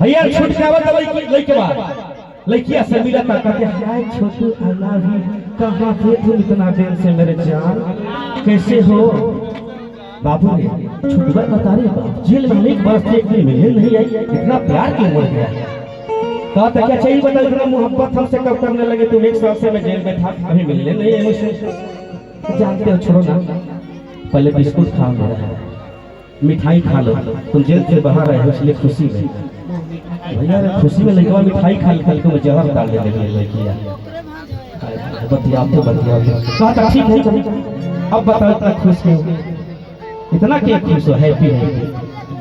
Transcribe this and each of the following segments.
भैया छूट के आवत लइके बाद लइकिया से मिला ता कहते हाय छोटू आई लव यू, कहां थे तुम इतना देर से मेरे जान, कैसे हो? बाबू ने छुटवा बता रहे बाप जेल में एक बरस से एक दिन मिलने नहीं आई, इतना प्यार क्यों मर गया? कहा था क्या चाहिए बता, इतना मोहब्बत हमसे कब करने लगे? तुम एक साल से मैं जेल में था, कभी मिलने नहीं है मुझसे। जानते हो, छोड़ो ना, पहले बिस्कुट खाओ मेरा, मिठाई खा लो, तुम जेल से बाहर आए हो इसलिए खुशी में। भैया खुशी में लड़का मिठाई खा के मैं जहर डाल देने लगे लड़कियां। बतियाते कहा था ठीक है चलो, अब बताओ इतना खुश हो, इतना क्या खुश हो, हैप्पी है?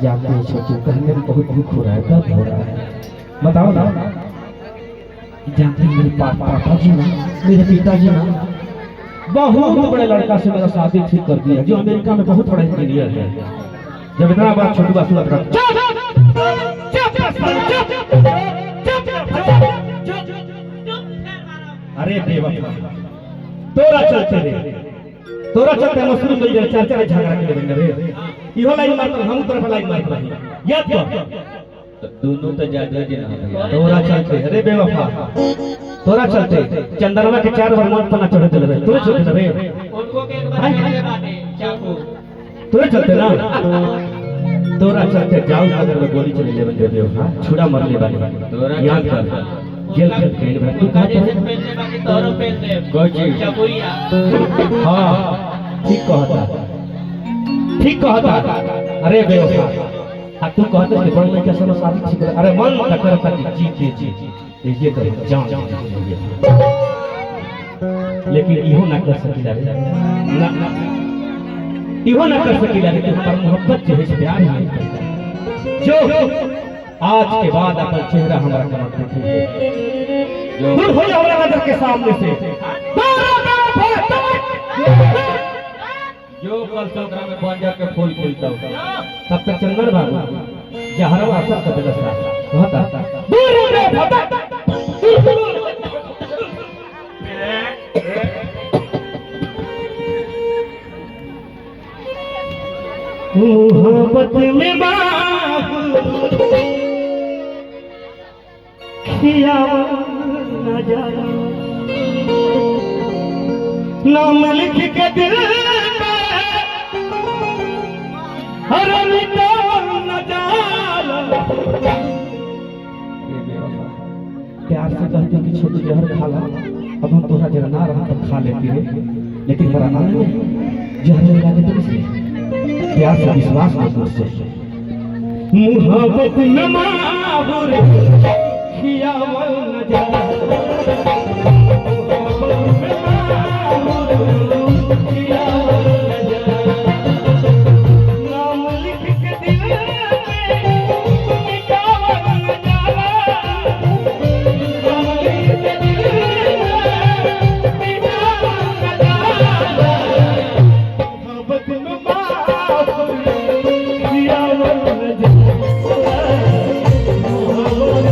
जानते हो छोटू कहने में बहुत दुख हो रहा है, कब हो रहा है बताओ ना? जानते हैं मेरे पापा जी ना, मेरे पिताजी ना बहुत बड़े लड़का से मेरा शादी ठीक कर दिया, जो अमेरिका में बहुत बड़ा इंजीनियर है। जब इतना बात छोटू बात सुना था, अरे बेवफा तोरा चलते मशरूम मिल गए, चार झगड़ा के बन रे, इहो लाइन मारत हम तरफ लाइन मारत रही, याद कर दोनों तो ज्यादा जना भैया। तोरा चलते, अरे बेवफा तोरा चलते चंदनवा के 4 बार मत पना चढ़े चले रे, तोरे चलते रे, उनको के एक बार मारे बाटे चाकू, तोरे चलते ना, तोरा चलते जाओ अगर में गोली चले लेवन दे बेवफा, छुरा मर ले बानी, याद कर जेल के पेन में तू कहां जैसे पहनने बाकी तोरो पहन दे गोजी चपुरिया। हां ठीक कहता, अरे बेवफा तू कहते कि बड़ लड़का से शादी ठीक है, अरे मन न करता कि जी ये कर जान, लेकिन इहो ना कर सकिला रे, ना इहो ना कर सकिला रे, पर मोहब्बत जो है प्यार है, जो आज के बाद अपन चेहरा हमारा कमर देखेंगे, दूर हो जाओ हमारा नजर के सामने से, जो कल चौकरा में बन जाके फूल खिलता होगा, तब तक चंदन बाबू जहरवा असर कर देता कहता दूर रे फटा मोहब्बत में बाबू खिया न जाना, नाम लिख के दिल हर मिटा न जाला। प्यार से कहते कि छोटू जहर खा ला, अब हम तोरा जरा ना रहा तो खा लेती रे, लेकिन हमारा नाम में जहर लगा के तो इसलिए प्यार से विश्वास न कर से मोहब्बत में माहौर खियावल न जाला, मोहब्बत में माहौर खियावल न जाला, नाम लिख के दिल में मिटावल न जाला, नाम लिख के दिल में मिटावल न जाला, मोहब्बत में माहौर खियावल न जाला, मोहब्बत में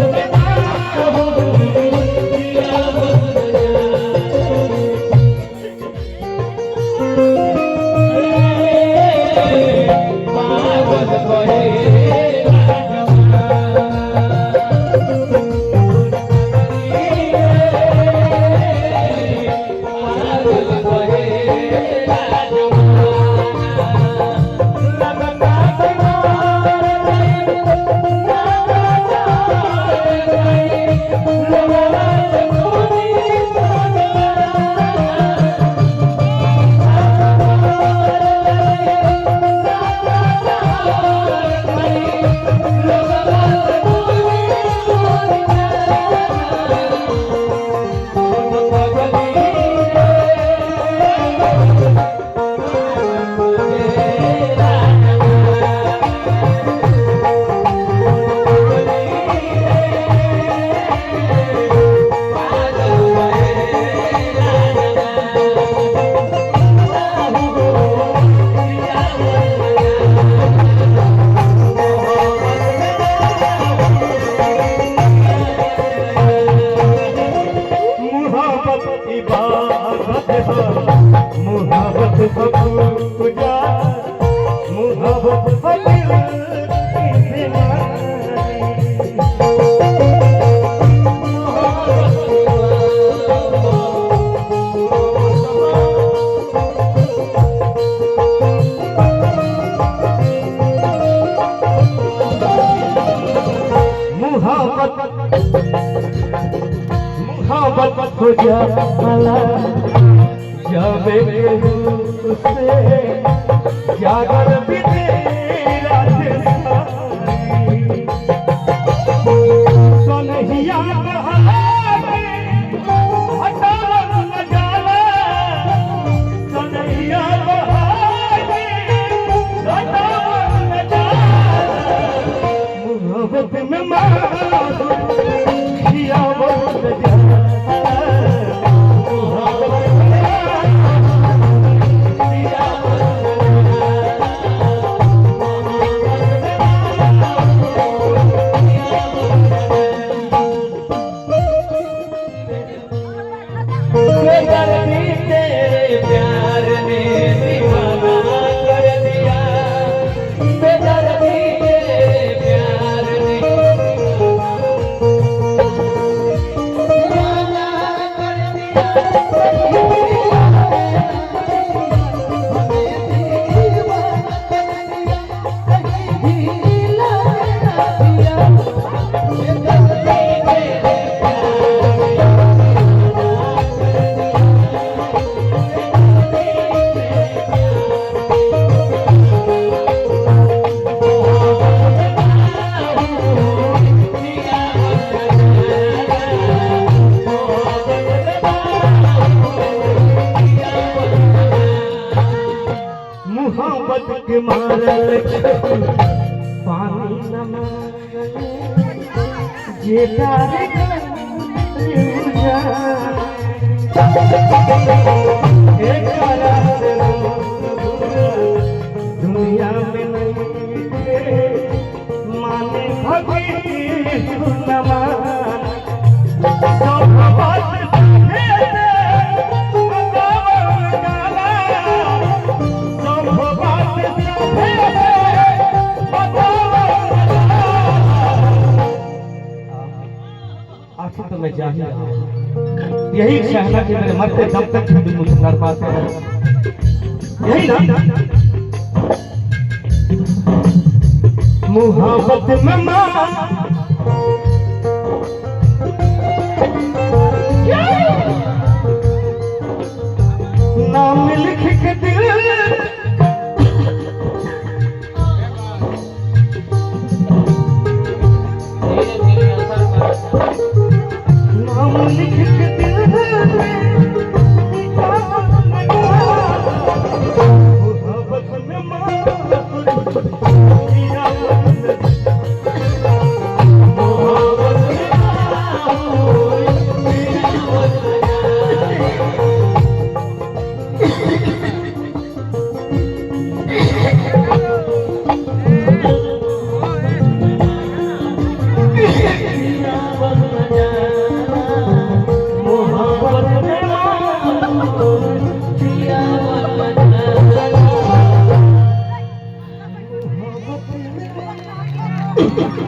मुहब्बत हो जाला जब उससे जागर बीते रात सारी सोनहिया बहाला हटावन न जाला सोनहिया बहाला हटावन न जाला मोहब्बत में मारो किया बहुत जाला मोहब्बत के मारल पानी न मांगले जे प्यार दुनिया में नहीं माने भगी न मान आखिर तो मैं जा ही रहा हूँ। यही चाहना कि मेरे मरते दम तक भी मुझे कर पाते हैं, यही ना। मोहब्बत में नाम लिख के दिल लिख के दिल मोहब्बत में Thank you.